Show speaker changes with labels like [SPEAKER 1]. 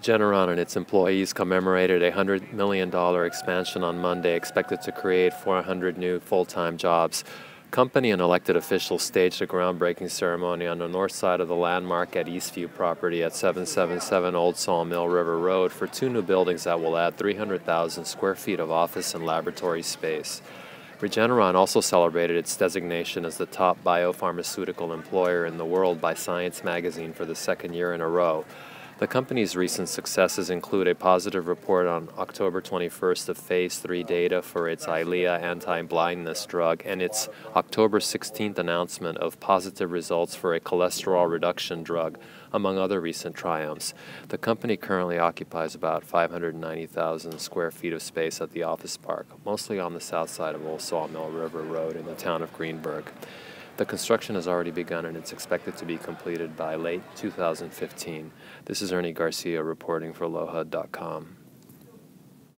[SPEAKER 1] Regeneron and its employees commemorated a $100 million expansion on Monday, expected to create 400 new full-time jobs. Company and elected officials staged a groundbreaking ceremony on the north side of the landmark at Eastview property at 777 Old Sawmill River Road for two new buildings that will add 300,000 square feet of office and laboratory space. Regeneron also celebrated its designation as the top biopharmaceutical employer in the world by Science magazine for the second year in a row. The company's recent successes include a positive report on October 21st of Phase 3 data for its Eylea anti-blindness drug and its October 16th announcement of positive results for a cholesterol reduction drug, among other recent triumphs. The company currently occupies about 590,000 square feet of space at the office park, mostly on the south side of Old Sawmill River Road in the town of Greenburgh. The construction has already begun and it's expected to be completed by late 2015. This is Ernie Garcia reporting for LOHUD.com.